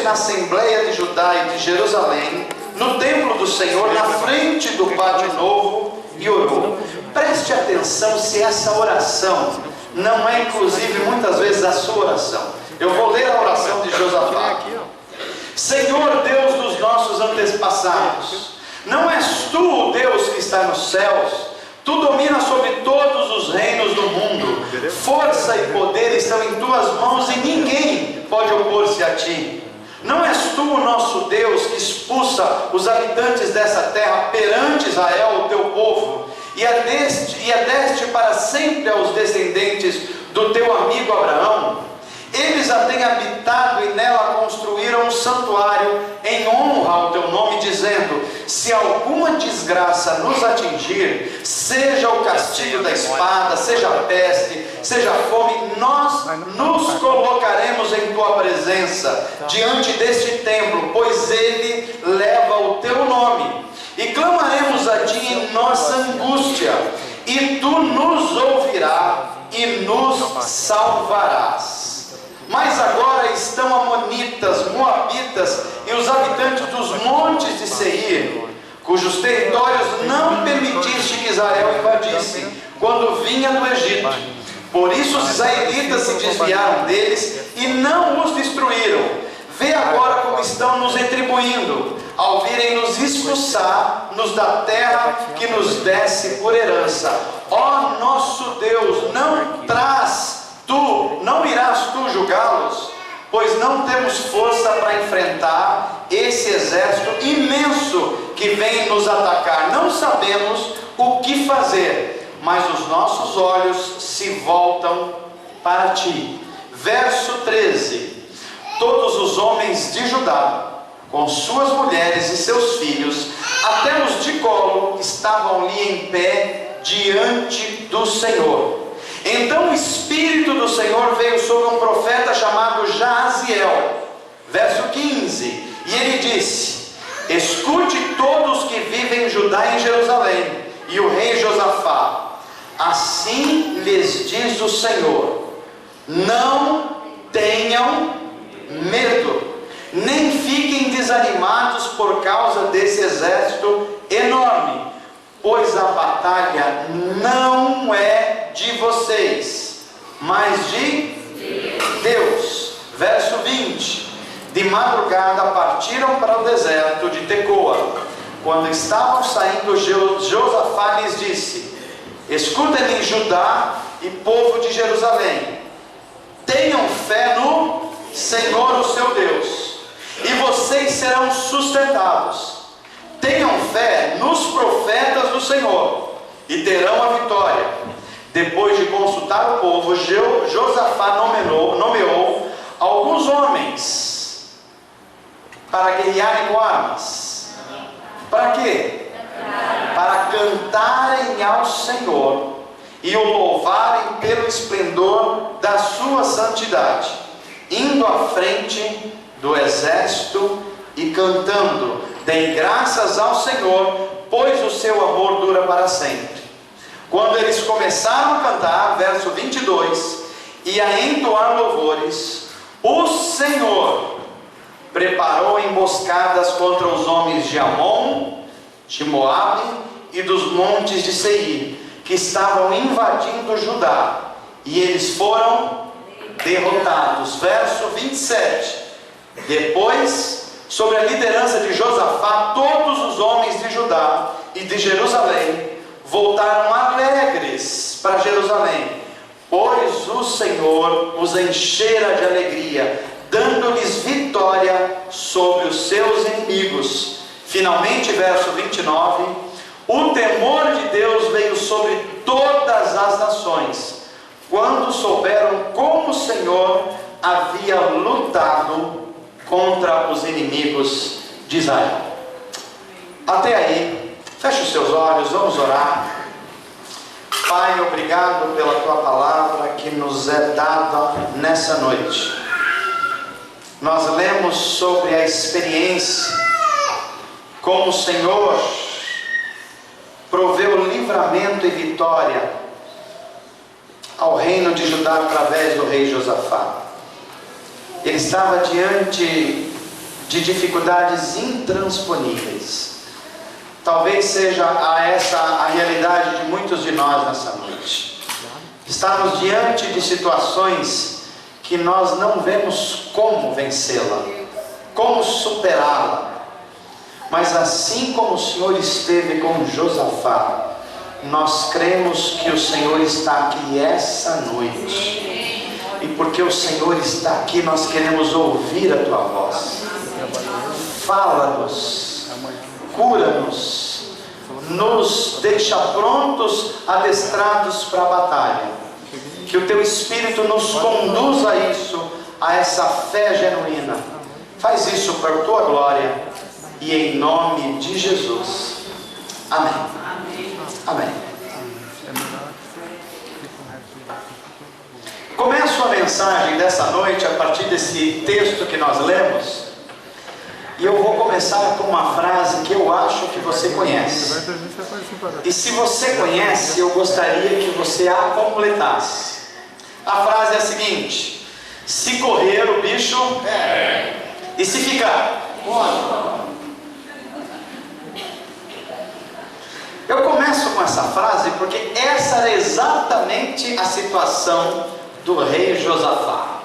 na Assembleia de Judá e de Jerusalém, no templo do Senhor, na frente do pátio novo, e orou. Preste atenção se essa oração não é inclusive muitas vezes a sua oração. Eu vou ler a oração de Josafá. Senhor Deus dos nossos antepassados, não és tu o Deus que está nos céus? Tu dominas sobre todos os reinos do mundo. Força e poder estão em tuas mãos e ninguém pode opor-se a ti. Não és tu o nosso Deus que expulsa os habitantes dessa terra perante Israel, o teu povo, e a deste para sempre aos descendentes do teu amigo Abraão? Eles a têm habitado e nela construíram um santuário em honra ao teu nome, dizendo: se alguma desgraça nos atingir, seja o castigo da espada, seja a peste, seja a fome, nós nos colocaremos em tua presença, diante deste templo, pois ele leva o teu nome, e clamaremos a ti em nossa angústia, e tu nos ouvirás e nos salvarás. Mas agora estão amonitas, moabitas e os habitantes dos montes de Seir, cujos territórios não permitiste que Israel invadisse quando vinha do Egito. Por isso os israelitas se desviaram deles e não os destruíram. Vê agora como estão nos retribuindo, ao virem nos expulsar-nos da terra que nos desse por herança. Ó nosso Deus, não irás tu julgá-los? Pois não temos força para enfrentar esse exército imenso que vem nos atacar. Não sabemos o que fazer, mas os nossos olhos se voltam para ti. Verso 13. Todos os homens de Judá, com suas mulheres e seus filhos, até os de colo, estavam ali em pé diante do Senhor. Então o Espírito do Senhor veio sobre um profeta chamado Jaziel. Verso 15. E ele disse: escute todos que vivem em Judá e em Jerusalém, e o rei Josafá, assim lhes diz o Senhor: não tenham medo, nem fiquem desanimados por causa desse exército enorme, pois a batalha não é de vocês, mas de Deus. Verso 20. De madrugada partiram para o deserto de Tecoa. Quando estavam saindo, Josafá lhes disse: escutem-me, Judá e povo de Jerusalém, tenham fé no Senhor, o seu Deus, e vocês serão sustentados. Tenham fé nos profetas do Senhor, e terão a vitória. Depois de consultar o povo, Josafá nomeou alguns homens para guerrearem com armas. Para quê? Para cantarem ao Senhor e o louvarem pelo esplendor da sua santidade, indo à frente do exército e cantando: deem graças ao Senhor, pois o seu amor dura para sempre. Quando eles começaram a cantar, verso 22, e a entoar louvores, o Senhor preparou emboscadas contra os homens de Amon, de Moabe e dos montes de Seir, que estavam invadindo Judá, e eles foram derrotados. Verso 27. Depois, sobre a liderança de Josafá, todos os homens de Judá e de Jerusalém voltaram alegres para Jerusalém, pois o Senhor os enchera de alegria, dando-lhes vitória sobre os seus inimigos. Finalmente, verso 29, o temor de Deus veio sobre todas as nações, quando souberam como o Senhor havia lutado contra os inimigos de Israel. Até aí, feche os seus olhos, vamos orar. Pai, obrigado pela tua palavra que nos é dada nessa noite. Nós lemos sobre a experiência como o Senhor proveu livramento e vitória ao reino de Judá através do rei Josafá. Ele estava diante de dificuldades intransponíveis. Talvez seja essa a realidade de muitos de nós nessa noite. Estamos diante de situações que nós não vemos como vencê-la, como superá-la. Mas assim como o Senhor esteve com Josafá, nós cremos que o Senhor está aqui essa noite. E porque o Senhor está aqui, nós queremos ouvir a Tua voz. Fala-nos, cura-nos, nos deixa prontos, adestrados para a batalha. Que o Teu Espírito nos conduza a isso, a essa fé genuína. Faz isso para a Tua glória e em nome de Jesus. Amém. Amém. Começo a mensagem dessa noite a partir desse texto que nós lemos, e eu vou começar com uma frase que eu acho que você conhece. E se você conhece, eu gostaria que você a completasse. A frase é a seguinte: se correr o bicho e se ficar. Eu começo com essa frase porque essa era exatamente a situação do rei Josafá.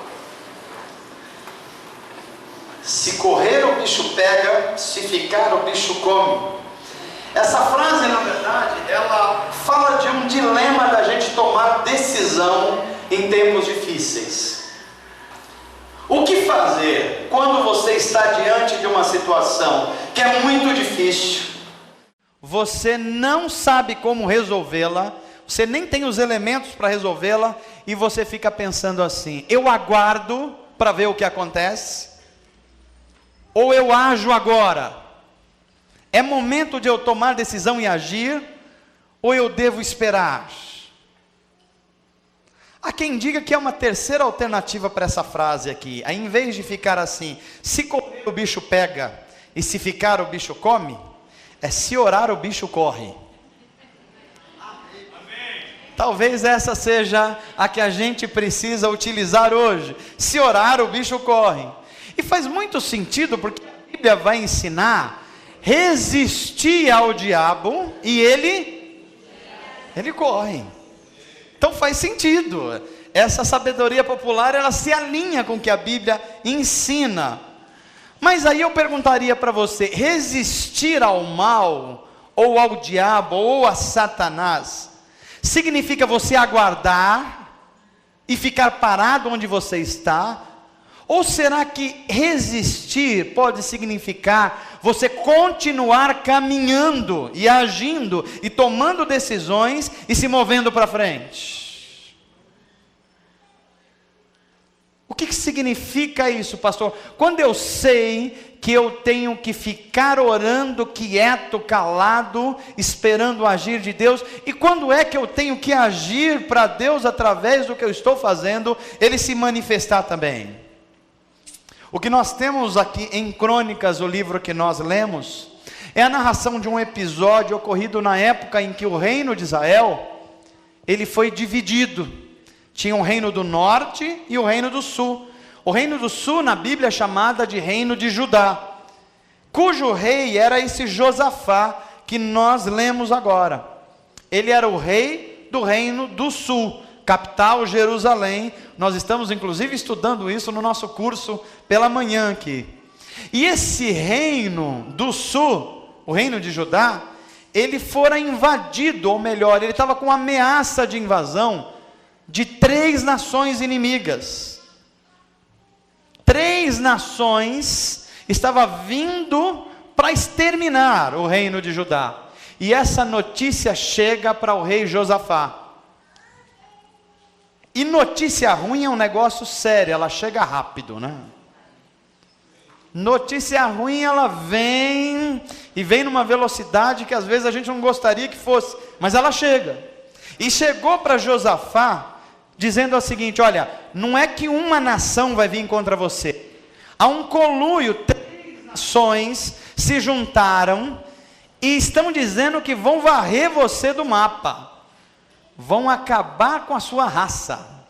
Se correr o bicho pega, se ficar o bicho come. Essa frase, na verdade, ela fala de um dilema da gente tomar decisão em tempos difíceis. O que fazer quando você está diante de uma situação que é muito difícil? Você não sabe como resolvê-la, você nem tem os elementos para resolvê-la, e você fica pensando assim: eu aguardo para ver o que acontece, ou eu ajo agora? É momento de eu tomar decisão e agir, ou eu devo esperar? Há quem diga que é uma terceira alternativa para essa frase aqui. Aí, em vez de ficar assim, se correr o bicho pega, e se ficar o bicho come, é se orar o bicho corre. Talvez essa seja a que a gente precisa utilizar hoje. Se orar o bicho corre. E faz muito sentido, porque a Bíblia vai ensinar: resistir ao diabo e ele corre. Então faz sentido. Essa sabedoria popular, ela se alinha com o que a Bíblia ensina. Mas aí eu perguntaria para você: resistir ao mal, ou ao diabo, ou a Satanás, significa você aguardar e ficar parado onde você está? Ou será que resistir pode significar você continuar caminhando e agindo e tomando decisões e se movendo para frente? O que significa isso, pastor? Quando eu sei que eu tenho que ficar orando quieto, calado, esperando o agir de Deus, e quando é que eu tenho que agir para Deus através do que eu estou fazendo, Ele se manifestar também? O que nós temos aqui em Crônicas, o livro que nós lemos, é a narração de um episódio ocorrido na época em que o reino de Israel, ele foi dividido. Tinha o reino do norte e o reino do sul. O reino do sul na Bíblia é chamada de reino de Judá, cujo rei era esse Josafá que nós lemos agora. Ele era o rei do reino do sul, capital Jerusalém. Nós estamos inclusive estudando isso no nosso curso pela manhã aqui. E esse reino do sul, o reino de Judá, ele fora invadido, ou melhor, ele estava com ameaça de invasão de 3 nações inimigas. 3 nações estavam vindo para exterminar o reino de Judá. E essa notícia chega para o rei Josafá. E notícia ruim é um negócio sério, ela chega rápido, né? Notícia ruim, ela vem, e vem numa velocidade que às vezes a gente não gostaria que fosse, mas ela chega. E chegou para Josafá, dizendo o seguinte: olha, não é que uma nação vai vir contra você, há um conluio, 3 nações se juntaram, e estão dizendo que vão varrer você do mapa, vão acabar com a sua raça.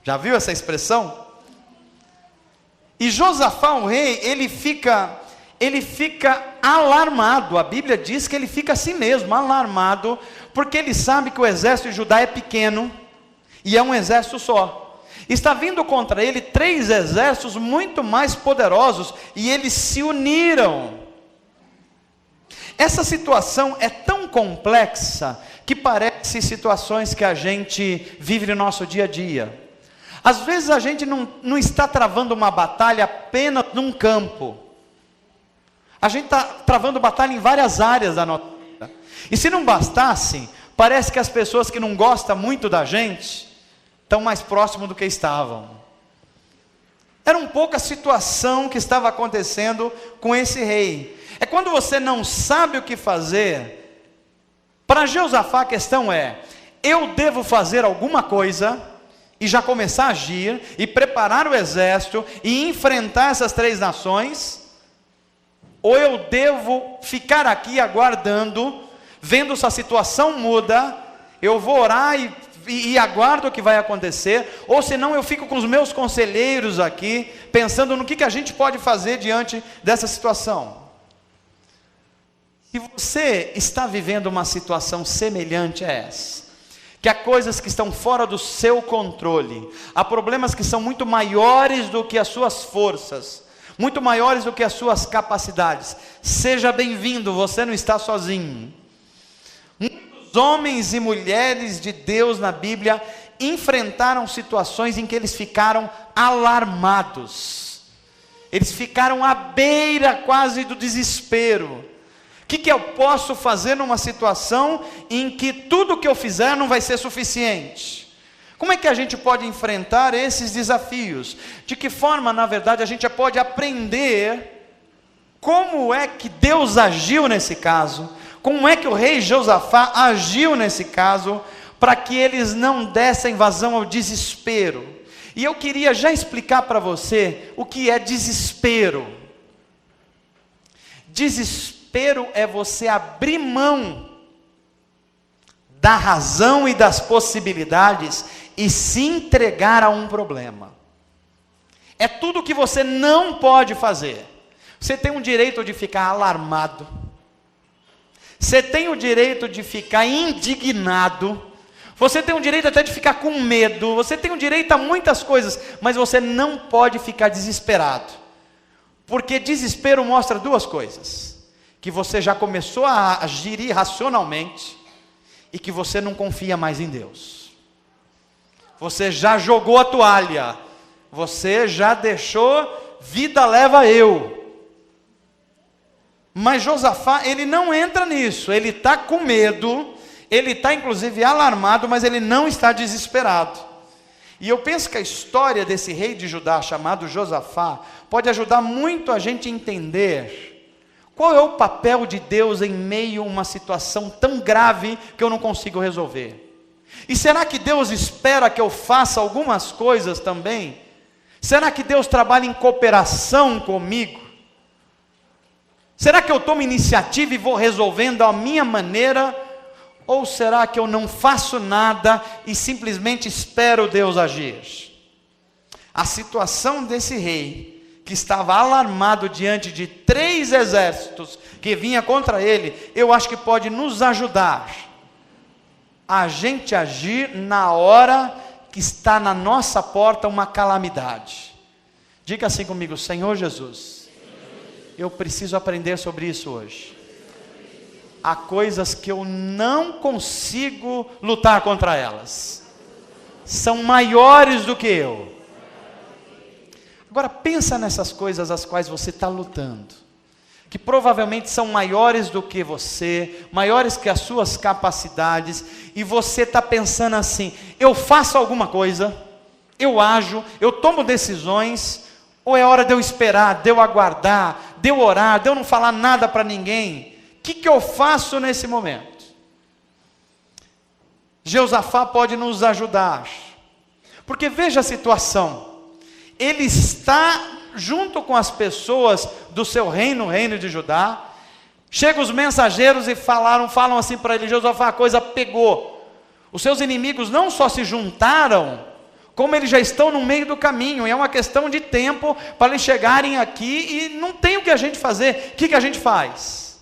Já viu essa expressão? E Josafá, o rei, ele fica alarmado. A Bíblia diz que ele fica assim mesmo, alarmado, porque ele sabe que o exército de Judá é pequeno, e é um exército só. Está vindo contra ele 3 exércitos muito mais poderosos, e eles se uniram. Essa situação é tão complexa, que parece situações que a gente vive no nosso dia a dia. Às vezes a gente não está travando uma batalha apenas num campo. A gente está travando batalha em várias áreas da nossa vida. E se não bastasse, parece que as pessoas que não gostam muito da gente, estão mais próximos do que estavam. Era um pouco a situação que estava acontecendo com esse rei. É quando você não sabe o que fazer. Para Josafá a questão é, eu devo fazer alguma coisa, e já começar a agir, e preparar o exército, e enfrentar essas 3 nações, ou eu devo ficar aqui aguardando, vendo se a situação muda, eu vou orar e aguardo o que vai acontecer, ou senão eu fico com os meus conselheiros aqui, pensando no que a gente pode fazer diante dessa situação. Se você está vivendo uma situação semelhante a essa, que há coisas que estão fora do seu controle, há problemas que são muito maiores do que as suas forças, muito maiores do que as suas capacidades, seja bem-vindo, você não está sozinho. Muitos homens e mulheres de Deus na Bíblia enfrentaram situações em que eles ficaram alarmados, eles ficaram à beira quase do desespero. O que eu posso fazer numa situação em que tudo que eu fizer não vai ser suficiente? Como é que a gente pode enfrentar esses desafios? De que forma, na verdade, a gente pode aprender como é que Deus agiu nesse caso? Como é que o rei Josafá agiu nesse caso, para que eles não dessem vazão ao desespero? E eu queria já explicar para você o que é desespero. Desespero é você abrir mão da razão e das possibilidades e se entregar a um problema. É tudo que você não pode fazer. Você tem o direito de ficar alarmado, você tem o direito de ficar indignado, você tem o direito até de ficar com medo, você tem o direito a muitas coisas, mas você não pode ficar desesperado, porque desespero mostra 2 coisas: que você já começou a agir irracionalmente, e que você não confia mais em Deus. Você já jogou a toalha, você já deixou, vida leva eu. Mas Josafá, ele não entra nisso, ele está com medo, ele está inclusive alarmado, mas ele não está desesperado. E eu penso que a história desse rei de Judá, chamado Josafá, pode ajudar muito a gente a entender qual é o papel de Deus em meio a uma situação tão grave que eu não consigo resolver. E será que Deus espera que eu faça algumas coisas também? Será que Deus trabalha em cooperação comigo? Será que eu tomo iniciativa e vou resolvendo a minha maneira? Ou será que eu não faço nada e simplesmente espero Deus agir? A situação desse rei, que estava alarmado diante de 3 exércitos que vinha contra ele, eu acho que pode nos ajudar a gente agir na hora que está na nossa porta uma calamidade. Diga assim comigo: Senhor Jesus, eu preciso aprender sobre isso hoje. Há coisas que eu não consigo lutar contra elas, são maiores do que eu. Agora pensa nessas coisas as quais você está lutando, que provavelmente são maiores do que você, maiores que as suas capacidades, e você está pensando assim: eu faço alguma coisa, eu ajo, eu tomo decisões, ou é hora de eu esperar, de eu aguardar, de eu orar, de eu não falar nada para ninguém? O que eu faço nesse momento? Josafá pode nos ajudar, porque veja a situação. Ele está junto com as pessoas do seu reino, o reino de Judá. Chegam os mensageiros e falam assim para ele: Josafá, a coisa pegou. Os seus inimigos não só se juntaram, como eles já estão no meio do caminho, e é uma questão de tempo para eles chegarem aqui, e não tem o que a gente fazer. O que a gente faz?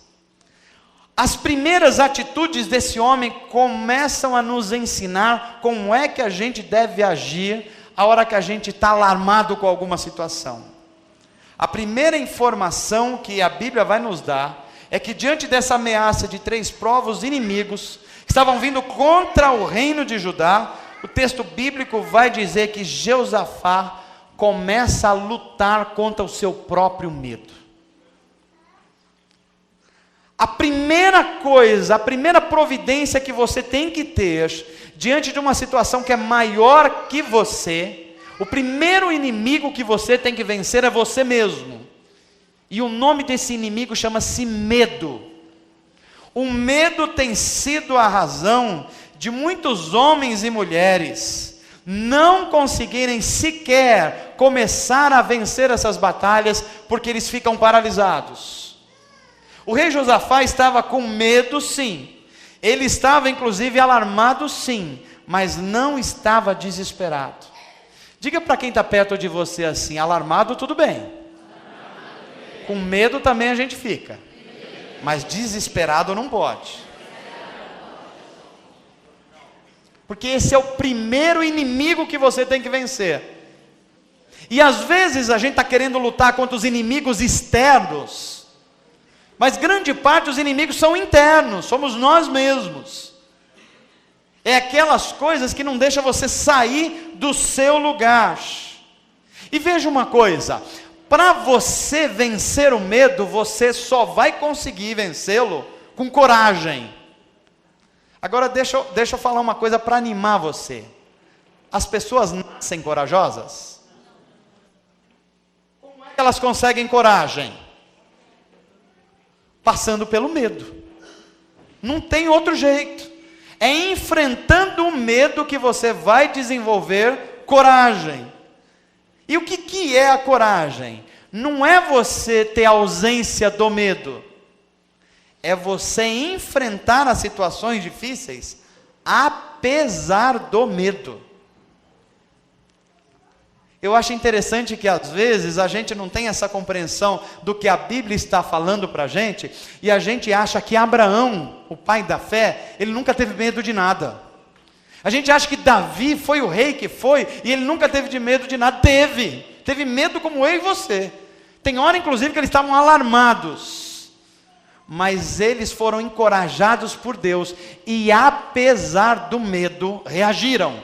As primeiras atitudes desse homem começam a nos ensinar como é que a gente deve agir a hora que a gente está alarmado com alguma situação. A primeira informação que a Bíblia vai nos dar é que diante dessa ameaça de 3 povos inimigos que estavam vindo contra o reino de Judá, o texto bíblico vai dizer que Jeosafá começa a lutar contra o seu próprio medo. A primeira coisa, a primeira providência que você tem que ter diante de uma situação que é maior que você, o primeiro inimigo que você tem que vencer é você mesmo. E o nome desse inimigo chama-se medo. O medo tem sido a razão de muitos homens e mulheres não conseguirem sequer começar a vencer essas batalhas, porque eles ficam paralisados. O rei Josafá estava com medo, sim. Ele estava inclusive alarmado, sim, mas não estava desesperado. Diga para quem está perto de você assim: alarmado tudo bem, com medo também a gente fica, mas desesperado não pode. Porque esse é o primeiro inimigo que você tem que vencer. E às vezes a gente está querendo lutar contra os inimigos externos, mas grande parte dos inimigos são internos, somos nós mesmos. É aquelas coisas que não deixam você sair do seu lugar. E veja uma coisa, para você vencer o medo, você só vai conseguir vencê-lo com coragem. Agora deixa eu falar uma coisa para animar você. As pessoas nascem corajosas? Como é que elas conseguem coragem? Passando pelo medo. Não tem outro jeito. É enfrentando o medo que você vai desenvolver coragem. E o que é a coragem? Não é você ter ausência do medo. É você enfrentar as situações difíceis, apesar do medo. Eu acho interessante que às vezes a gente não tem essa compreensão do que a Bíblia está falando para a gente, e a gente acha que Abraão, o pai da fé, ele nunca teve medo de nada. A gente acha que Davi foi o rei que foi, e ele nunca teve medo de nada. Teve medo como eu e você. Tem hora inclusive que eles estavam alarmados, mas eles foram encorajados por Deus, e apesar do medo, reagiram,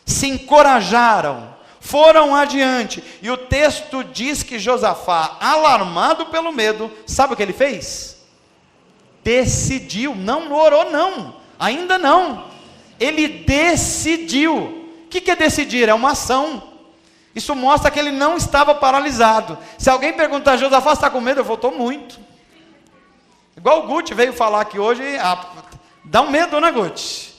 se encorajaram, foram adiante. E o texto diz que Josafá, alarmado pelo medo, sabe o que ele fez? Decidiu, não orou não, ainda não, ele decidiu. O que é decidir? É uma ação. Isso mostra que ele não estava paralisado. Se alguém perguntar: Josafá, você está com medo? Eu falo: estou muito. Igual o Guti veio falar aqui hoje, dá um medo, né, Guti?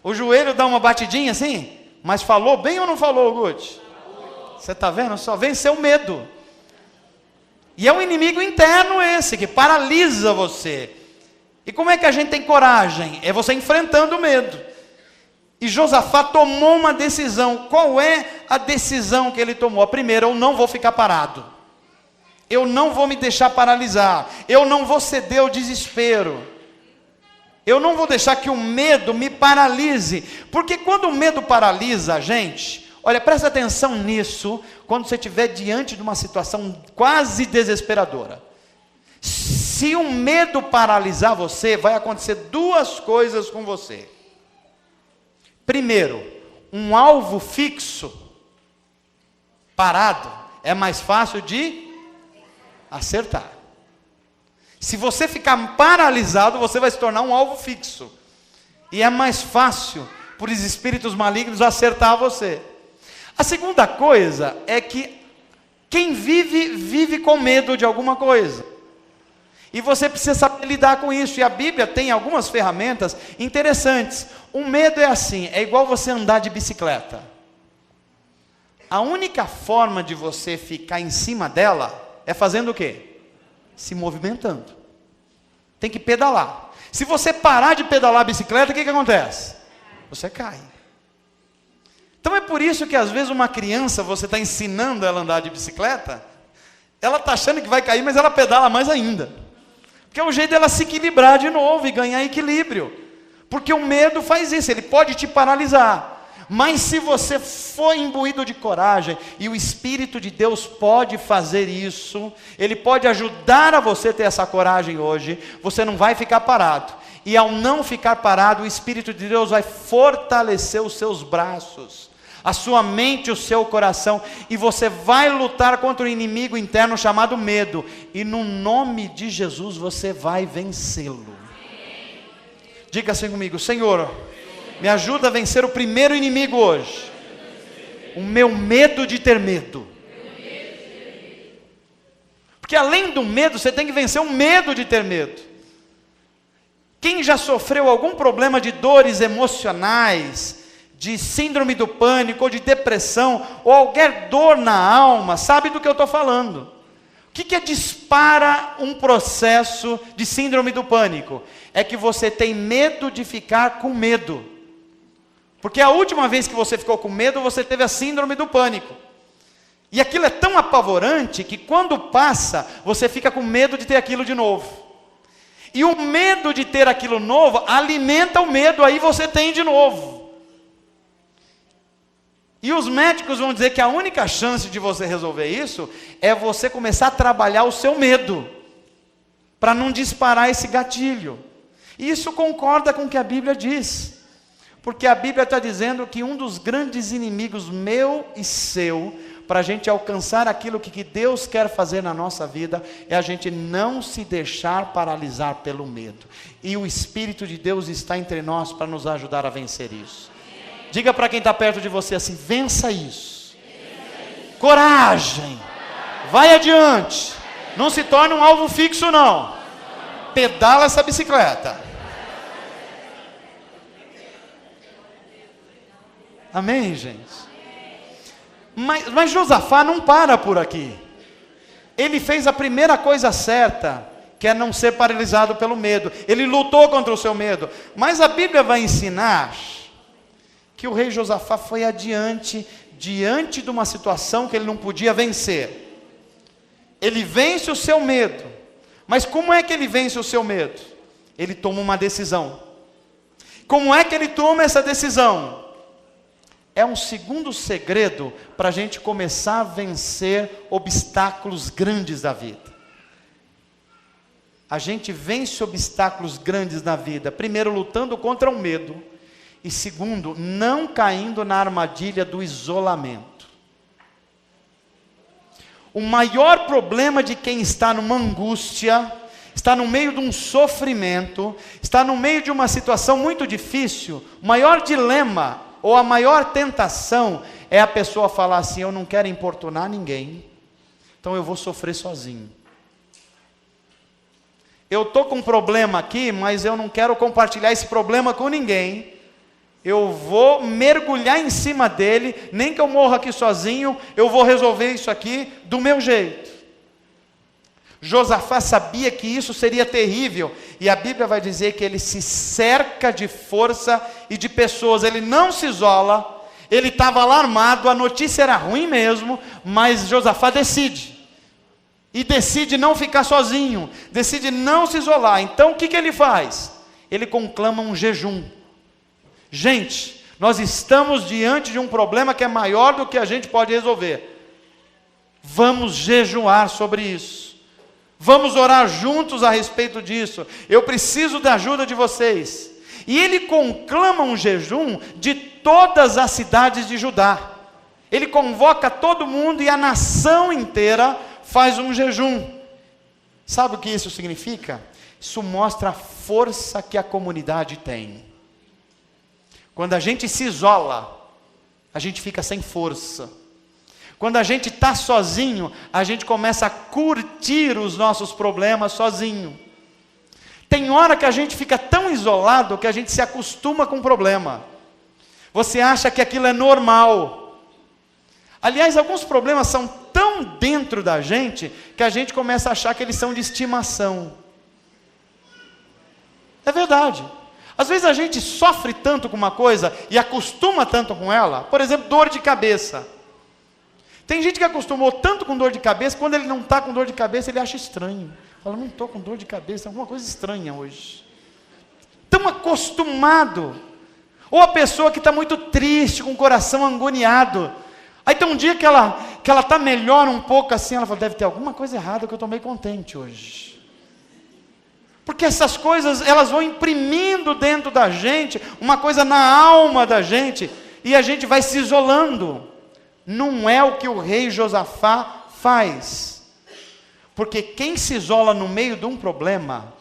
O joelho dá uma batidinha assim, mas falou bem ou não falou, Guti? Você está vendo? Só venceu o medo. E é um inimigo interno esse, que paralisa você. E como é que a gente tem coragem? É você enfrentando o medo. E Josafá tomou uma decisão. Qual é a decisão que ele tomou? A primeira: eu não vou ficar parado. Eu não vou me deixar paralisar. Eu não vou ceder ao desespero. Eu não vou deixar que o medo me paralise. Porque quando o medo paralisa a gente, olha, presta atenção nisso, quando você estiver diante de uma situação quase desesperadora. Se o medo paralisar você, vai acontecer 2 coisas com você. Primeiro, um alvo fixo, parado, é mais fácil de acertar. Se você ficar paralisado, você vai se tornar um alvo fixo, e é mais fácil para os espíritos malignos acertar você. A segunda coisa é que quem vive com medo de alguma coisa, e você precisa saber lidar com isso. E a Bíblia tem algumas ferramentas interessantes. O medo é assim, é igual você andar de bicicleta. A única forma de você ficar em cima dela é fazendo o quê? Se movimentando. Tem que pedalar. Se você parar de pedalar a bicicleta, o que acontece? Você cai. Então é por isso que às vezes uma criança, você está ensinando ela a andar de bicicleta, ela está achando que vai cair, mas ela pedala mais ainda. Porque é o jeito dela se equilibrar de novo e ganhar equilíbrio. Porque o medo faz isso, ele pode te paralisar. Mas se você for imbuído de coragem, e o Espírito de Deus pode fazer isso, Ele pode ajudar a você a ter essa coragem hoje, você não vai ficar parado. E ao não ficar parado, o Espírito de Deus vai fortalecer os seus braços, a sua mente, o seu coração, e você vai lutar contra o inimigo interno chamado medo, e no nome de Jesus você vai vencê-lo. Diga assim comigo: Senhor, me ajuda a vencer o primeiro inimigo hoje, o meu medo de ter medo. Porque além do medo, você tem que vencer o medo de ter medo. Quem já sofreu algum problema de dores emocionais, de síndrome do pânico, ou de depressão, ou qualquer dor na alma, sabe do que eu estou falando. O que dispara um processo de síndrome do pânico? É que você tem medo de ficar com medo. Porque a última vez que você ficou com medo, você teve a síndrome do pânico. E aquilo é tão apavorante que quando passa, você fica com medo de ter aquilo de novo. E o medo de ter aquilo novo alimenta o medo, aí você tem de novo. E os médicos vão dizer que a única chance de você resolver isso é você começar a trabalhar o seu medo, para não disparar esse gatilho. E isso concorda com o que a Bíblia diz. Porque a Bíblia está dizendo que um dos grandes inimigos meu e seu, para a gente alcançar aquilo que Deus quer fazer na nossa vida, é a gente não se deixar paralisar pelo medo. E o Espírito de Deus está entre nós para nos ajudar a vencer isso. Diga para quem está perto de você assim: vença isso. Coragem. Vai adiante. Não se torne um alvo fixo não. Pedala essa bicicleta. Amém, gente? Mas Josafá não para por aqui. Ele fez a primeira coisa certa, que é não ser paralisado pelo medo. Ele lutou contra o seu medo. Mas a Bíblia vai ensinar que o rei Josafá foi adiante, diante de uma situação que ele não podia vencer. Ele vence o seu medo. Mas como é que ele vence o seu medo? Ele toma uma decisão. Como é que ele toma essa decisão? É um segundo segredo para a gente começar a vencer obstáculos grandes da vida. A gente vence obstáculos grandes na vida, primeiro lutando contra o medo, e segundo, não caindo na armadilha do isolamento. O maior problema de quem está numa angústia, está no meio de um sofrimento, está no meio de uma situação muito difícil, o maior dilema, ou a maior tentação, é a pessoa falar assim: eu não quero importunar ninguém, então eu vou sofrer sozinho. Eu estou com um problema aqui, mas eu não quero compartilhar esse problema com ninguém. Eu vou mergulhar em cima dele, nem que eu morra aqui sozinho, eu vou resolver isso aqui do meu jeito. Josafá sabia que isso seria terrível, e a Bíblia vai dizer que ele se cerca de força e de pessoas, ele não se isola, ele estava alarmado, a notícia era ruim mesmo, mas Josafá decide, e decide não ficar sozinho, decide não se isolar. Então o que ele faz? Ele conclama um jejum. Gente, nós estamos diante de um problema que é maior do que a gente pode resolver. Vamos jejuar sobre isso. Vamos orar juntos a respeito disso. Eu preciso da ajuda de vocês. E ele conclama um jejum de todas as cidades de Judá. Ele convoca todo mundo e a nação inteira faz um jejum. Sabe o que isso significa? Isso mostra a força que a comunidade tem. Quando a gente se isola, a gente fica sem força. Quando a gente está sozinho, a gente começa a curtir os nossos problemas sozinho. Tem hora que a gente fica tão isolado que a gente se acostuma com o problema. Você acha que aquilo é normal. Aliás, alguns problemas são tão dentro da gente que a gente começa a achar que eles são de estimação. É verdade. Às vezes a gente sofre tanto com uma coisa e acostuma tanto com ela. Por exemplo, dor de cabeça. Tem gente que acostumou tanto com dor de cabeça, quando ele não está com dor de cabeça, ele acha estranho. Fala, não estou com dor de cabeça, alguma coisa estranha hoje. Tão acostumado. Ou a pessoa que está muito triste, com o coração agoniado. Aí tem um dia que ela está melhor um pouco assim, ela fala, deve ter alguma coisa errada que eu estou meio contente hoje. Porque essas coisas, elas vão imprimindo dentro da gente, uma coisa na alma da gente, e a gente vai se isolando. Não é o que o rei Josafá faz. Porque quem se isola no meio de um problema,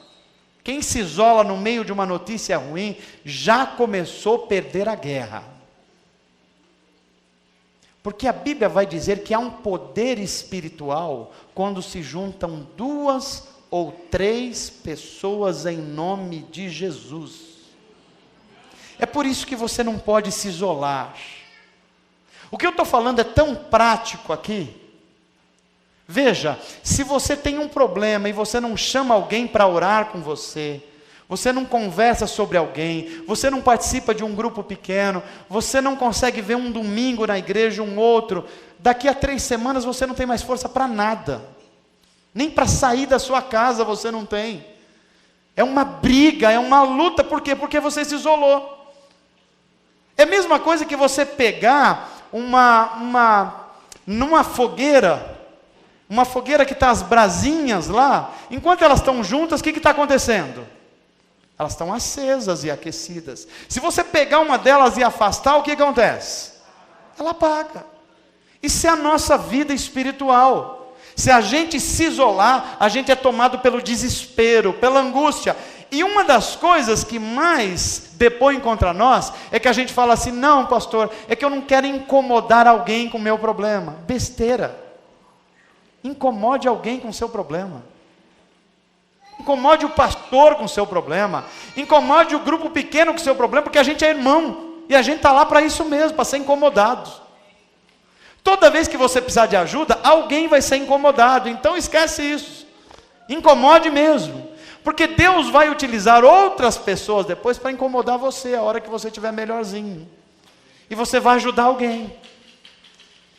quem se isola no meio de uma notícia ruim, já começou a perder a guerra. Porque a Bíblia vai dizer que há um poder espiritual quando se juntam 2 ou 3 pessoas em nome de Jesus. É por isso que você não pode se isolar. O que eu estou falando é tão prático aqui. Veja, se você tem um problema e você não chama alguém para orar com você, você não conversa sobre alguém, você não participa de um grupo pequeno, você não consegue ver um domingo na igreja, um outro, daqui a 3 semanas você não tem mais força para nada. Nem para sair da sua casa você não tem. É uma briga, é uma luta. Por quê? Porque você se isolou. É a mesma coisa que você pegar numa fogueira, uma fogueira que está as brasinhas lá, enquanto elas estão juntas, o que está acontecendo? Elas estão acesas e aquecidas. Se você pegar uma delas e afastar, o que acontece? Ela apaga. Isso é a nossa vida espiritual. Se a gente se isolar, a gente é tomado pelo desespero, pela angústia. E uma das coisas que mais depõe contra nós, é que a gente fala assim, não pastor, é que eu não quero incomodar alguém com o meu problema. Besteira. Incomode alguém com o seu problema. Incomode o pastor com o seu problema. Incomode o grupo pequeno com o seu problema, porque a gente é irmão. E a gente está lá para isso mesmo, para ser incomodado. Toda vez que você precisar de ajuda, alguém vai ser incomodado. Então esquece isso. Incomode mesmo. Porque Deus vai utilizar outras pessoas depois para incomodar você, a hora que você estiver melhorzinho. E você vai ajudar alguém.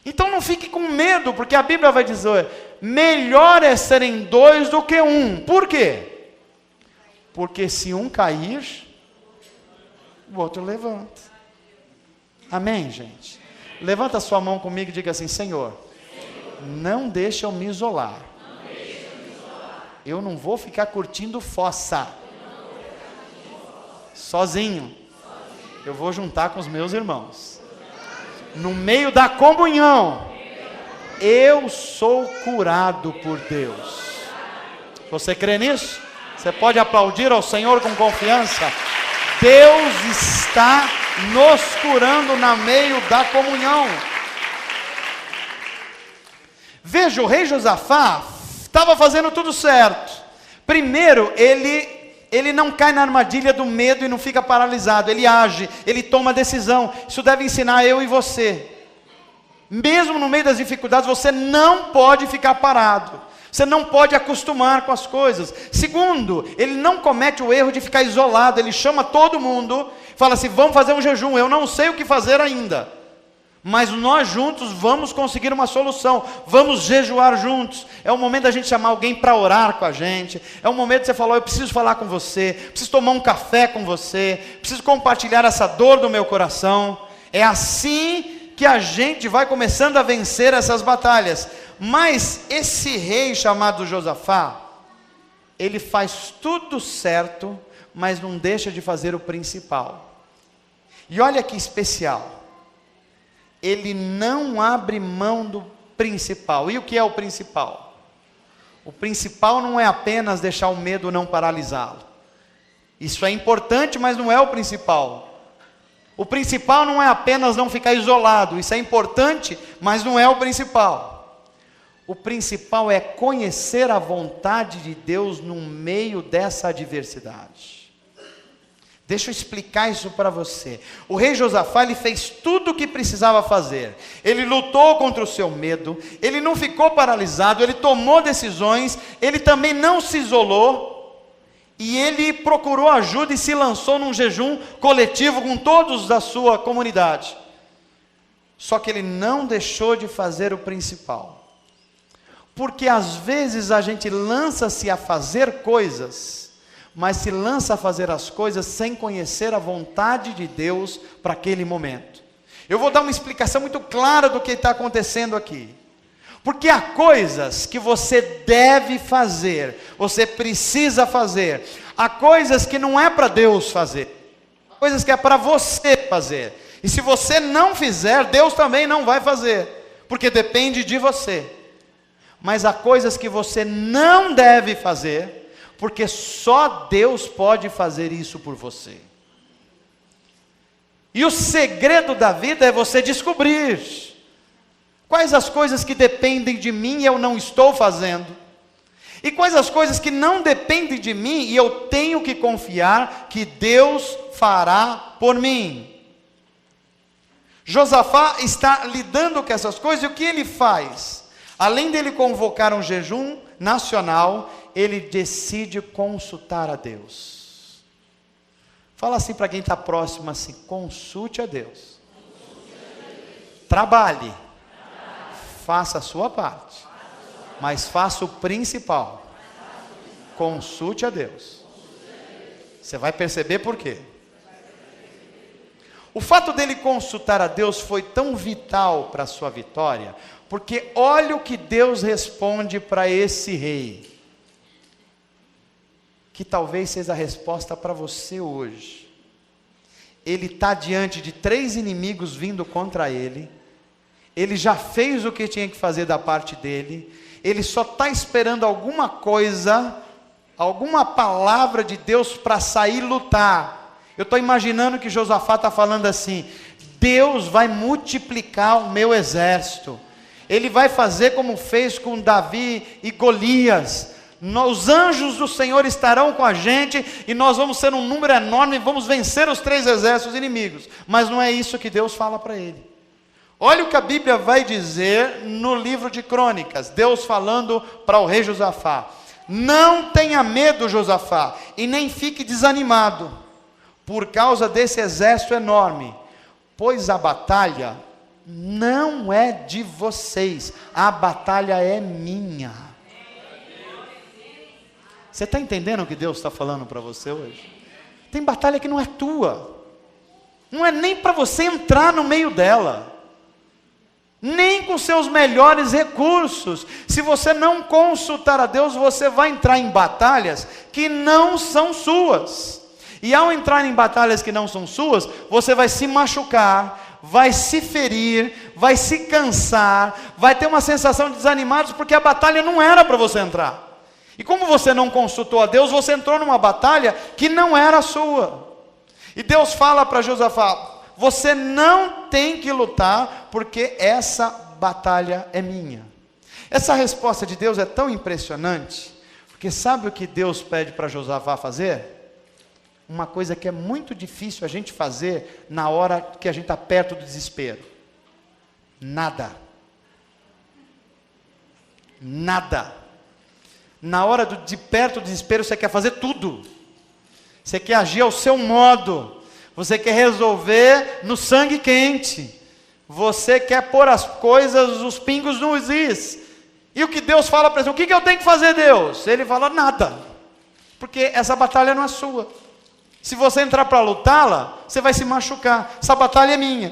Então não fique com medo, porque a Bíblia vai dizer, melhor é serem 2 do que 1. Por quê? Porque se um cair, o outro levanta. Amém, gente? Levanta a sua mão comigo e diga assim, Senhor, não deixa eu me isolar. Eu não vou ficar curtindo fossa. Sozinho. Eu vou juntar com os meus irmãos. No meio da comunhão, eu sou curado por Deus. Você crê nisso? Você pode aplaudir ao Senhor com confiança? Deus está nos curando no meio da comunhão. Veja, o rei Josafá estava fazendo tudo certo. Primeiro, ele não cai na armadilha do medo e não fica paralisado. Ele age, ele toma decisão. Isso deve ensinar eu e você. Mesmo no meio das dificuldades, você não pode ficar parado. Você não pode acostumar com as coisas. Segundo, ele não comete o erro de ficar isolado. Ele chama todo mundo, fala assim, vamos fazer um jejum. Eu não sei o que fazer ainda, mas nós juntos vamos conseguir uma solução. Vamos jejuar juntos. É o momento da gente chamar alguém para orar com a gente. É o momento de você falar, eu preciso falar com você, preciso tomar um café com você, preciso compartilhar essa dor do meu coração. É assim que a gente vai começando a vencer essas batalhas. Mas esse rei chamado Josafá, ele faz tudo certo, mas não deixa de fazer o principal. E olha que especial, ele não abre mão do principal. E o que é o principal? O principal não é apenas deixar o medo não paralisá-lo. Isso é importante, mas não é o principal. O principal não é apenas não ficar isolado. Isso é importante, mas não é o principal. O principal é conhecer a vontade de Deus no meio dessa adversidade. Deixa eu explicar isso para você. O rei Josafá, ele fez tudo o que precisava fazer. Ele lutou contra o seu medo, ele não ficou paralisado, ele tomou decisões, ele também não se isolou. e ele procurou ajuda e se lançou num jejum coletivo com todos da sua comunidade. Só que ele não deixou de fazer o principal. Porque às vezes a gente lança-se a fazer coisas, mas se lança a fazer as coisas sem conhecer a vontade de Deus para aquele momento. Eu vou dar uma explicação muito clara do que está acontecendo aqui. Porque há coisas que você deve fazer, você precisa fazer. Há coisas que não é para Deus fazer, há coisas que é para você fazer. E se você não fizer, Deus também não vai fazer, porque depende de você. Mas há coisas que você não deve fazer, porque só Deus pode fazer isso por você. E o segredo da vida é você descobrir quais as coisas que dependem de mim e eu não estou fazendo, e quais as coisas que não dependem de mim e eu tenho que confiar que Deus fará por mim. Josafá está lidando com essas coisas, e o que ele faz? Além dele convocar um jejum nacional, ele decide consultar a Deus. Fala assim para quem está próximo assim: consulte a Deus. Trabalhe. Faça a sua parte. Mas faça o principal. Consulte a Deus. Você vai perceber por quê. O fato dele consultar a Deus foi tão vital para a sua vitória, porque olha o que Deus responde para esse rei, que talvez seja a resposta para você hoje. Ele está diante de 3 inimigos vindo contra ele, ele já fez o que tinha que fazer da parte dele, ele só está esperando alguma coisa, alguma palavra de Deus para sair lutar. Eu estou imaginando que Josafá está falando assim: Deus vai multiplicar o meu exército, Ele vai fazer como fez com Davi e Golias, os anjos do Senhor estarão com a gente, e nós vamos ser um número enorme, e vamos vencer os 3 exércitos inimigos. Mas não é isso que Deus fala para ele. Olha o que a Bíblia vai dizer no livro de Crônicas, Deus falando para o rei Josafá: não tenha medo, Josafá, e nem fique desanimado por causa desse exército enorme, pois a batalha não é de vocês, a batalha é minha. Você está entendendo o que Deus está falando para você hoje? Tem batalha que não é tua, não é nem para você entrar no meio dela, nem com seus melhores recursos. Se você não consultar a Deus, você vai entrar em batalhas que não são suas. E ao entrar em batalhas que não são suas, você vai se machucar, vai se ferir, vai se cansar, vai ter uma sensação de desanimados, porque a batalha não era para você entrar. E como você não consultou a Deus, você entrou numa batalha que não era sua. E Deus fala para Josafá: você não tem que lutar, porque essa batalha é minha. Essa resposta de Deus é tão impressionante, porque sabe o que Deus pede para Josafá fazer? Uma coisa que é muito difícil a gente fazer na hora que a gente está perto do desespero: nada. Nada. Na hora de perto do desespero, você quer fazer tudo. Você quer agir ao seu modo. Você quer resolver no sangue quente. Você quer pôr as coisas, os pingos nos is. E o que Deus fala para ele: o que eu tenho que fazer, Deus? Ele fala: nada. Porque essa batalha não é sua. Se você entrar para lutá-la, você vai se machucar. Essa batalha é minha.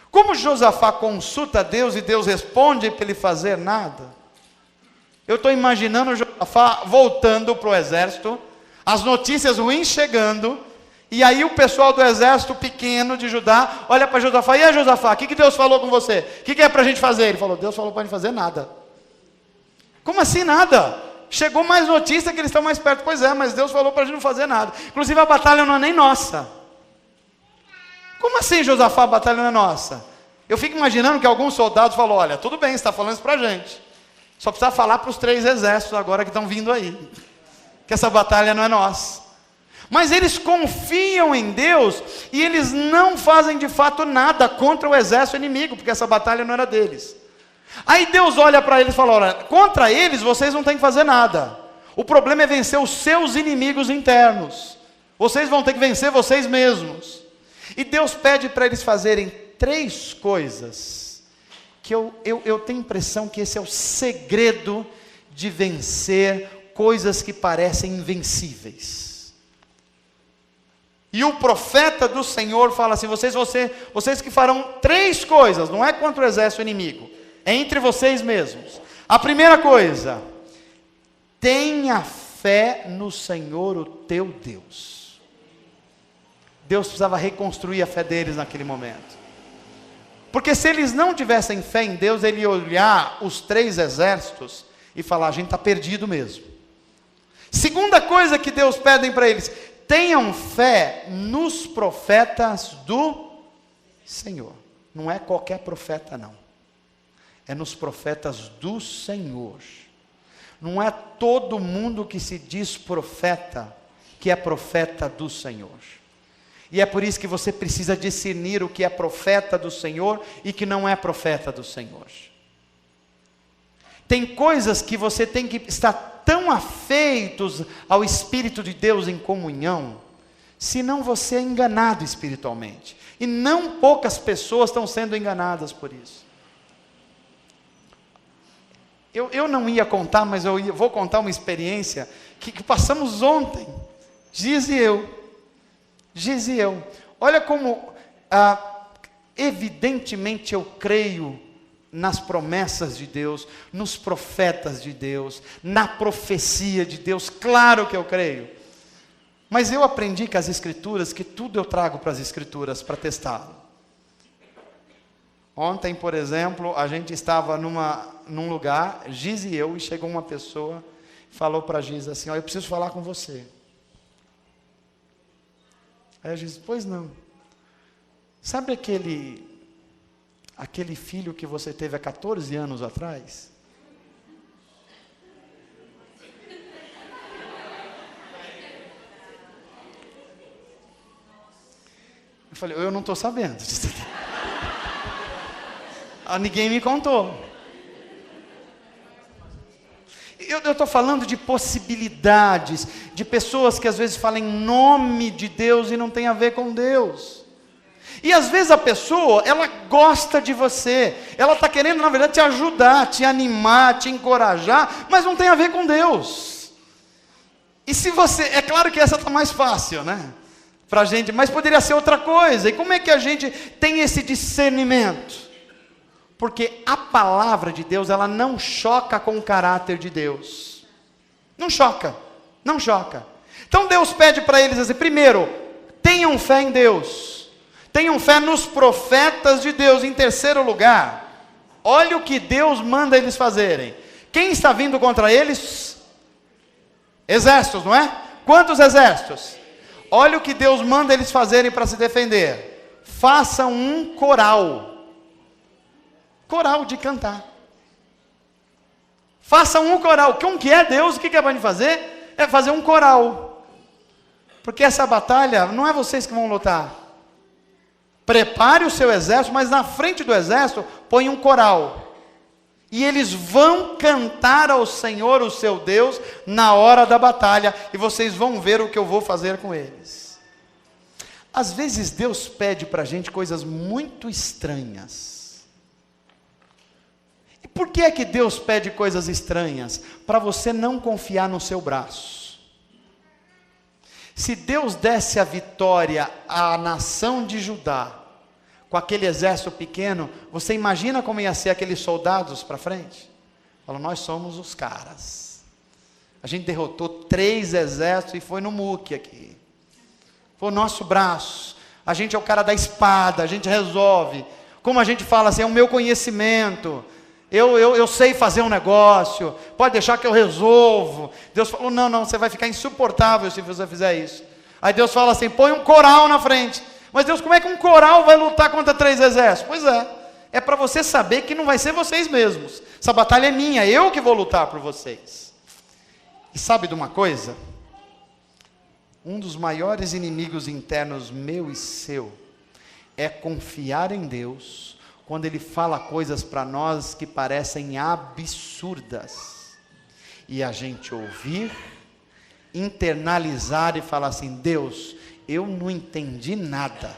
Como Josafá consulta a Deus e Deus responde para ele fazer nada? Eu estou imaginando Josafá voltando para o exército, as notícias ruins chegando, e aí o pessoal do exército pequeno de Judá olha para Josafá: e aí, Josafá, o que Deus falou com você? O que é para a gente fazer? Ele falou: Deus falou para a gente fazer nada. Como assim nada? Chegou mais notícia que eles estão mais perto. Pois é, mas Deus falou para a gente não fazer nada. Inclusive a batalha não é nem nossa. Como assim, Josafá, a batalha não é nossa? Eu fico imaginando que alguns soldados falam: olha, tudo bem, você está falando isso para a gente, só precisa falar para os 3 exércitos agora que estão vindo aí, que essa batalha não é nossa. Mas eles confiam em Deus, e eles não fazem de fato nada contra o exército inimigo, porque essa batalha não era deles. Aí Deus olha para eles e fala: olha, contra eles vocês não têm que fazer nada. O problema é vencer os seus inimigos internos. Vocês vão ter que vencer vocês mesmos. E Deus pede para eles fazerem 3 coisas, que eu tenho a impressão que esse é o segredo de vencer coisas que parecem invencíveis. E o profeta do Senhor fala assim: vocês que farão 3 coisas, não é contra o exército inimigo, é entre vocês mesmos. A primeira coisa: tenha fé no Senhor, o teu Deus. Deus precisava reconstruir a fé deles naquele momento. Porque se eles não tivessem fé em Deus, ele ia olhar os 3 exércitos e falar: a gente está perdido mesmo. Segunda coisa que Deus pede para eles: tenham fé nos profetas do Senhor. Não é qualquer profeta, não. É nos profetas do Senhor. Não é todo mundo que se diz profeta que é profeta do Senhor. E é por isso que você precisa discernir o que é profeta do Senhor e que não é profeta do Senhor. Tem coisas que você tem que estar tão afeitos ao Espírito de Deus em comunhão, senão você é enganado espiritualmente. E não poucas pessoas estão sendo enganadas por isso. Eu não ia contar, mas vou contar uma experiência que passamos ontem, Giz e eu. Olha como, evidentemente eu creio nas promessas de Deus, nos profetas de Deus, na profecia de Deus, claro que eu creio. Mas eu aprendi com as Escrituras, que tudo eu trago para as Escrituras para testá-lo. Ontem, por exemplo, a gente estava num lugar, Giz e eu, e chegou uma pessoa, falou para Giz assim: eu preciso falar com você. Aí a Giz: pois não. Sabe aquele filho que você teve há 14 anos atrás? Eu falei: eu não estou sabendo. Ninguém me contou. Eu estou falando de possibilidades, de pessoas que às vezes falam em nome de Deus e não tem a ver com Deus. E às vezes a pessoa, ela gosta de você, ela está querendo na verdade te ajudar, te animar, te encorajar, mas não tem a ver com Deus. E se você, é claro que essa está mais fácil, né? Para a gente, mas poderia ser outra coisa. E como é que a gente tem esse discernimento? Porque a palavra de Deus, ela não choca com o caráter de Deus. Não choca. Então Deus pede para eles assim: primeiro, tenham fé em Deus. Tenham fé nos profetas de Deus. Em terceiro lugar, olha o que Deus manda eles fazerem. Quem está vindo contra eles? Exércitos, não é? Quantos exércitos? Olha o que Deus manda eles fazerem para se defender. Façam um coral de cantar. Façam um coral. Como que é Deus? O que é para fazer? É fazer um coral. Porque essa batalha não é vocês que vão lutar. Prepare o seu exército, mas na frente do exército põe um coral. E eles vão cantar ao Senhor, o seu Deus, na hora da batalha. E vocês vão ver o que eu vou fazer com eles. Às vezes Deus pede para a gente coisas muito estranhas. Por que é que Deus pede coisas estranhas? Para você não confiar no seu braço. Se Deus desse a vitória à nação de Judá, com aquele exército pequeno, você imagina como ia ser aqueles soldados para frente? Falam: nós somos os caras. A gente derrotou 3 exércitos e foi no muque aqui. Foi o nosso braço. A gente é o cara da espada, a gente resolve. Como a gente fala assim, é o meu conhecimento. Eu sei fazer um negócio, pode deixar que eu resolvo. Deus falou: não, você vai ficar insuportável se você fizer isso. Aí Deus fala assim: põe um coral na frente. Mas Deus, como é que um coral vai lutar contra 3 exércitos? Pois é para você saber que não vai ser vocês mesmos. Essa batalha é minha, eu que vou lutar por vocês. E sabe de uma coisa? Um dos maiores inimigos internos meu e seu é confiar em Deus quando Ele fala coisas para nós que parecem absurdas. e a gente ouvir, internalizar e falar assim: Deus, eu não entendi nada,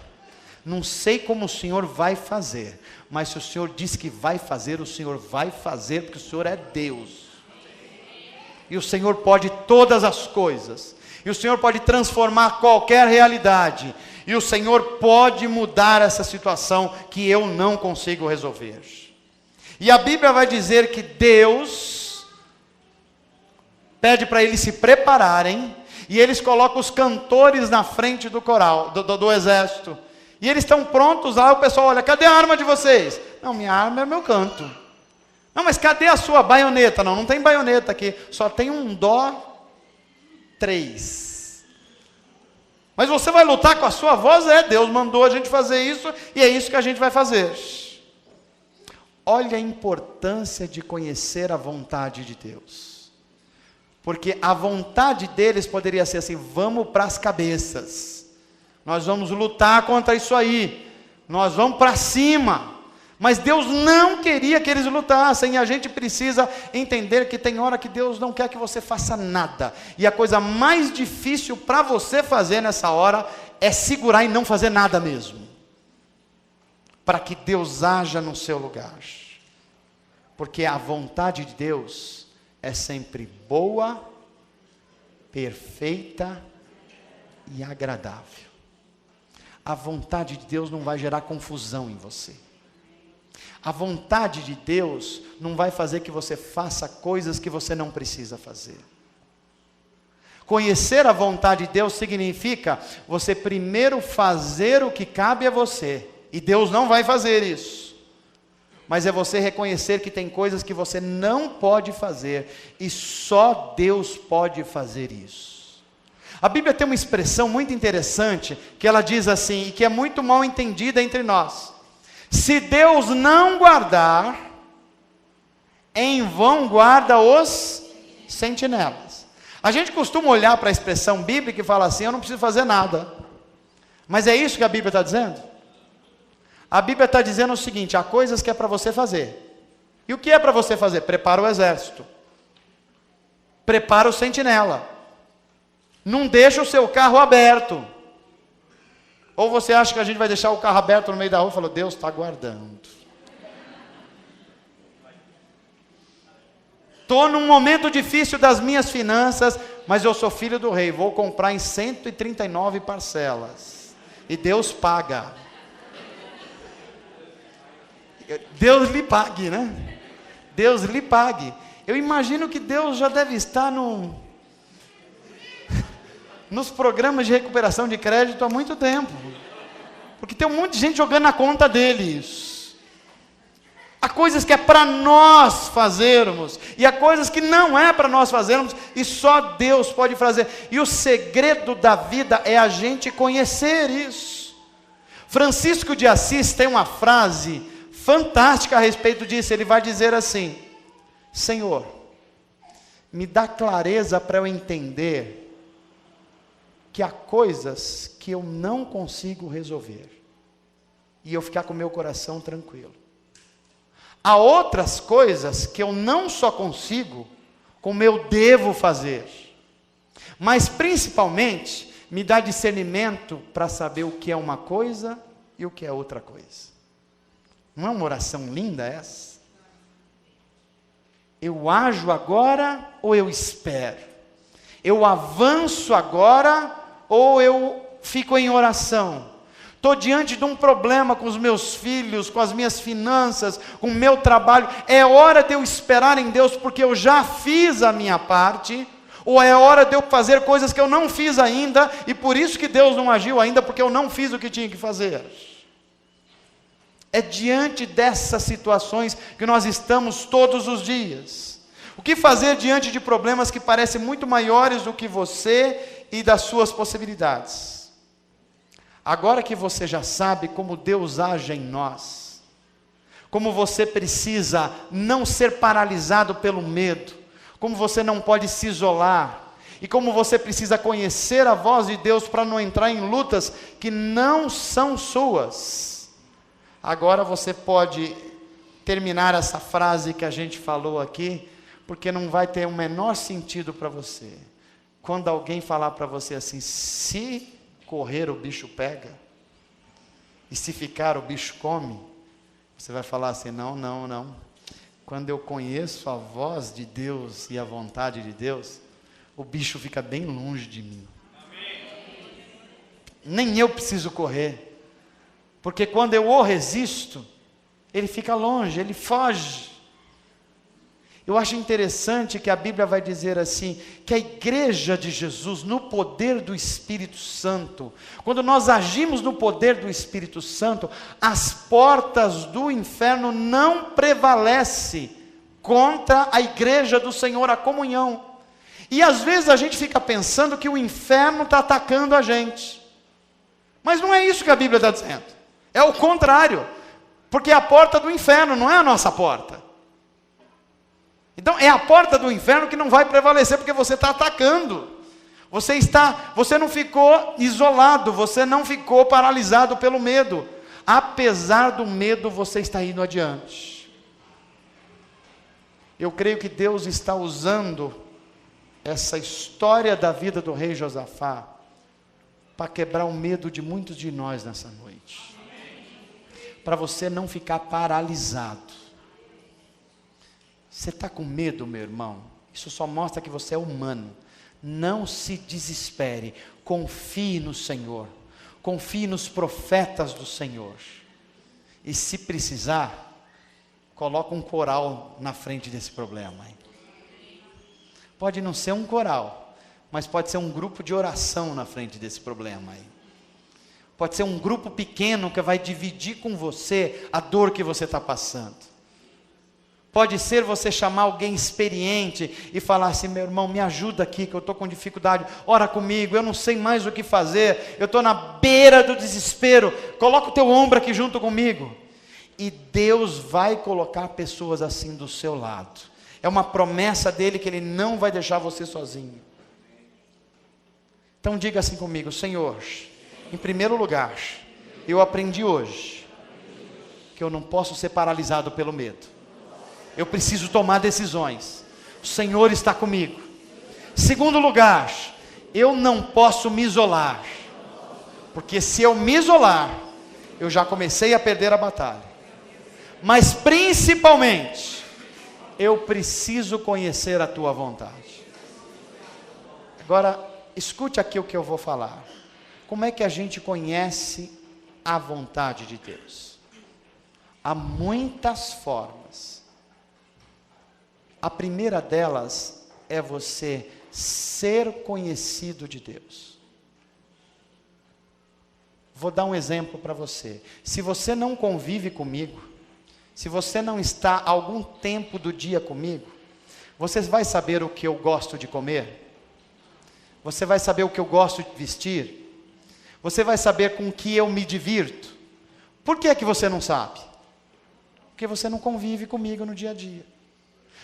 não sei como o Senhor vai fazer, mas se o Senhor diz que vai fazer, o Senhor vai fazer, porque o Senhor é Deus, e o Senhor pode todas as coisas, e o Senhor pode transformar qualquer realidade, e o Senhor pode mudar essa situação que eu não consigo resolver. E a Bíblia vai dizer que Deus pede para eles se prepararem, e eles colocam os cantores na frente do coral, do exército, e eles estão prontos lá. O pessoal olha: cadê a arma de vocês? Não, minha arma é meu canto. Não, mas cadê a sua baioneta? Não tem baioneta aqui, só tem um dó 3. Mas você vai lutar com a sua voz? Deus mandou a gente fazer isso, e é isso que a gente vai fazer. Olha a importância de conhecer a vontade de Deus, porque a vontade deles poderia ser assim: vamos para as cabeças, nós vamos lutar contra isso aí, nós vamos para cima. Mas Deus não queria que eles lutassem, e a gente precisa entender que tem hora que Deus não quer que você faça nada, e a coisa mais difícil para você fazer nessa hora é segurar e não fazer nada mesmo, para que Deus haja no seu lugar, porque a vontade de Deus é sempre boa, perfeita e agradável. A vontade de Deus não vai gerar confusão em você. A vontade de Deus não vai fazer que você faça coisas que você não precisa fazer. Conhecer a vontade de Deus significa você primeiro fazer o que cabe a você, e Deus não vai fazer isso, mas é você reconhecer que tem coisas que você não pode fazer, e só Deus pode fazer isso. A Bíblia tem uma expressão muito interessante, que ela diz assim, e que é muito mal entendida entre nós: se Deus não guardar, em vão guarda os sentinelas. A gente costuma olhar para a expressão bíblica e falar assim: eu não preciso fazer nada. Mas é isso que a Bíblia está dizendo? A Bíblia está dizendo o seguinte: há coisas que é para você fazer. E o que é para você fazer? Prepara o exército, prepara o sentinela, não deixa o seu carro aberto. Ou você acha que a gente vai deixar o carro aberto no meio da rua e falou: Deus está guardando. Estou num momento difícil das minhas finanças, mas eu sou filho do rei, vou comprar em 139 parcelas. E Deus paga. Deus lhe pague, né? Deus lhe pague. Eu imagino que Deus já deve estar nos programas de recuperação de crédito há muito tempo, porque tem um monte de gente jogando na conta deles. Há coisas que é para nós fazermos, e há coisas que não é para nós fazermos, e só Deus pode fazer. E o segredo da vida é a gente conhecer isso. Francisco de Assis tem uma frase fantástica a respeito disso. Ele vai dizer assim: Senhor, me dá clareza para eu entender que há coisas que eu não consigo resolver, e eu ficar com meu coração tranquilo. Há outras coisas que eu não só consigo, como eu devo fazer. Mas principalmente, me dá discernimento para saber o que é uma coisa e o que é outra coisa. Não é uma oração linda essa? Eu ajo agora ou eu espero? Eu avanço agora ou eu fico em oração? Estou diante de um problema com os meus filhos, com as minhas finanças, com o meu trabalho. É hora de eu esperar em Deus porque eu já fiz a minha parte? Ou é hora de eu fazer coisas que eu não fiz ainda, e por isso que Deus não agiu ainda, porque eu não fiz o que tinha que fazer? É diante dessas situações que nós estamos todos os dias. O que fazer diante de problemas que parecem muito maiores do que você e das suas possibilidades? Agora que você já sabe como Deus age em nós, como você precisa não ser paralisado pelo medo, como você não pode se isolar, e como você precisa conhecer a voz de Deus para não entrar em lutas que não são suas, agora você pode terminar essa frase que a gente falou aqui, Porque não vai ter o menor sentido para você. Quando alguém falar para você assim, se correr o bicho pega, e se ficar o bicho come, você vai falar assim, não. Quando eu conheço a voz de Deus e a vontade de Deus, o bicho fica bem longe de mim. Nem eu preciso correr. Porque quando eu o resisto, ele fica longe, ele foge. Eu acho interessante que a Bíblia vai dizer assim, que a igreja de Jesus, no poder do Espírito Santo, quando nós agimos no poder do Espírito Santo, as portas do inferno não prevalecem contra a igreja do Senhor, a comunhão. E às vezes a gente fica pensando que o inferno está atacando a gente. Mas não é isso que a Bíblia está dizendo. É o contrário. Porque é a porta do inferno, não é a nossa porta. Então é a porta do inferno que não vai prevalecer, porque você está atacando. Você não ficou isolado, você não ficou paralisado pelo medo. Apesar do medo, você está indo adiante. Eu creio que Deus está usando essa história da vida do rei Josafá para quebrar o medo de muitos de nós nessa noite. Para você não ficar paralisado. Você está com medo, meu irmão? Isso só mostra que você é humano. Não se desespere. Confie no Senhor. Confie nos profetas do Senhor. E se precisar, coloca um coral na frente desse problema. Hein? Pode não ser um coral, mas pode ser um grupo de oração na frente desse problema. Hein? Pode ser um grupo pequeno que vai dividir com você a dor que você está passando. Pode ser você chamar alguém experiente e falar assim, meu irmão, me ajuda aqui que eu estou com dificuldade, ora comigo, eu não sei mais o que fazer, eu estou na beira do desespero, coloca o teu ombro aqui junto comigo. E Deus vai colocar pessoas assim do seu lado. É uma promessa dele que ele não vai deixar você sozinho. Então diga assim comigo, Senhor, em primeiro lugar, eu aprendi hoje que eu não posso ser paralisado pelo medo. Eu preciso tomar decisões. O Senhor está comigo. Segundo lugar, eu não posso me isolar. Porque se eu me isolar, eu já comecei a perder a batalha. Mas principalmente, eu preciso conhecer a tua vontade. Agora, escute aqui o que eu vou falar. Como é que a gente conhece a vontade de Deus? Há muitas formas. A primeira delas é você ser conhecido de Deus. Vou dar um exemplo para você. Se você não convive comigo, se você não está algum tempo do dia comigo, você vai saber o que eu gosto de comer? Você vai saber o que eu gosto de vestir? Você vai saber com que eu me divirto? Por que é que você não sabe? Porque você não convive comigo no dia a dia.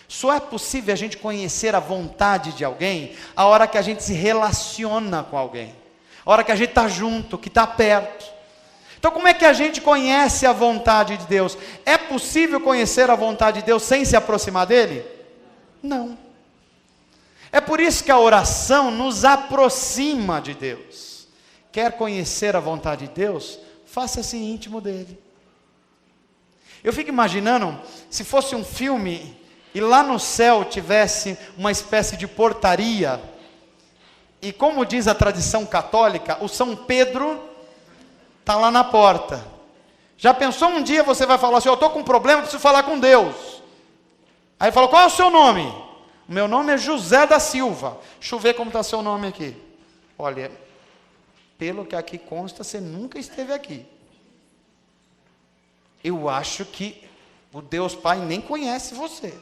Só é possível a gente conhecer a vontade de alguém a hora que a gente se relaciona com alguém, a hora que a gente está junto, que está perto. Então como é que a gente conhece a vontade de Deus? É possível conhecer a vontade de Deus sem se aproximar dele? Não. É por isso que a oração nos aproxima de Deus. Quer conhecer a vontade de Deus? Faça-se íntimo dele. Eu fico imaginando, se fosse um filme e lá no céu tivesse uma espécie de portaria, e como diz a tradição católica, o São Pedro está lá na porta. Já pensou um dia você vai falar assim, eu estou com um problema, preciso falar com Deus. Aí ele falou, qual é o seu nome? O meu nome é José da Silva. Deixa eu ver como está seu nome aqui. Olha, pelo que aqui consta, você nunca esteve aqui. Eu acho que o Deus Pai nem conhece você.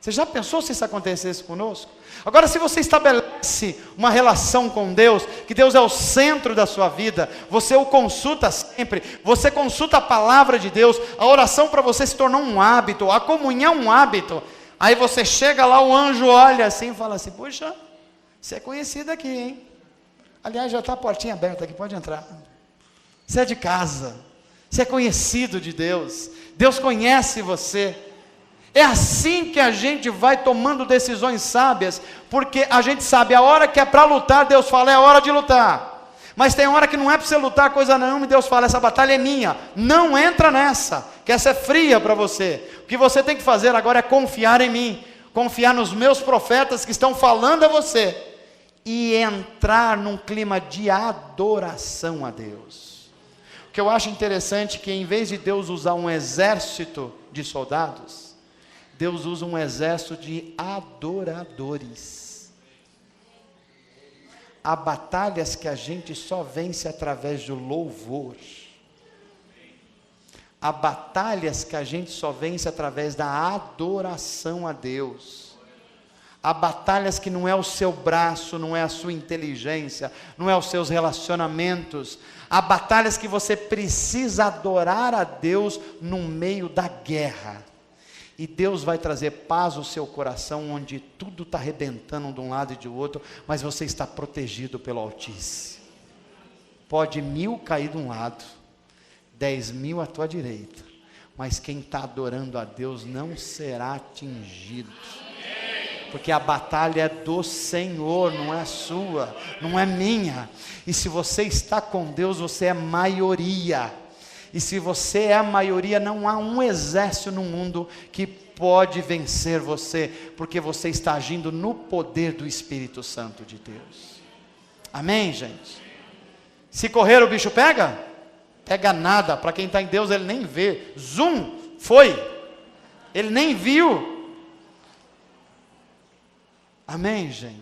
Você já pensou se isso acontecesse conosco? Agora, se você estabelece uma relação com Deus, que Deus é o centro da sua vida, você o consulta sempre, você consulta a palavra de Deus, a oração para você se tornou um hábito, a comunhão um hábito, aí você chega lá, o anjo olha assim e fala assim, puxa, você é conhecido aqui, hein? Aliás, já está a portinha aberta aqui, pode entrar. Você é de casa, você é conhecido de Deus, Deus conhece você. É assim que a gente vai tomando decisões sábias, porque a gente sabe a hora que é para lutar, Deus fala, é hora de lutar. Mas tem hora que não é para você lutar coisa nenhuma, e Deus fala, essa batalha é minha, não entra nessa, que essa é fria para você. O que você tem que fazer agora é confiar em mim, confiar nos meus profetas que estão falando a você, e entrar num clima de adoração a Deus. O que eu acho interessante é que em vez de Deus usar um exército de soldados, Deus usa um exército de adoradores. Há batalhas que a gente só vence através do louvor. Há batalhas que a gente só vence através da adoração a Deus. Há batalhas que não é o seu braço, não é a sua inteligência, não é os seus relacionamentos. Há batalhas que você precisa adorar a Deus no meio da guerra. E Deus vai trazer paz ao seu coração, onde tudo está arrebentando de um lado e de outro, mas você está protegido pelo Altíssimo. Pode 1000 cair de um lado, 10.000 à tua direita, mas quem está adorando a Deus não será atingido. Porque a batalha é do Senhor, não é sua, não é minha. E se você está com Deus, você é maioria. E se você é a maioria, não há um exército no mundo que pode vencer você, porque você está agindo no poder do Espírito Santo de Deus. Amém, gente? Se correr o bicho pega? Pega nada. Para quem está em Deus, ele nem vê. Zum, foi. Ele nem viu. Amém, gente?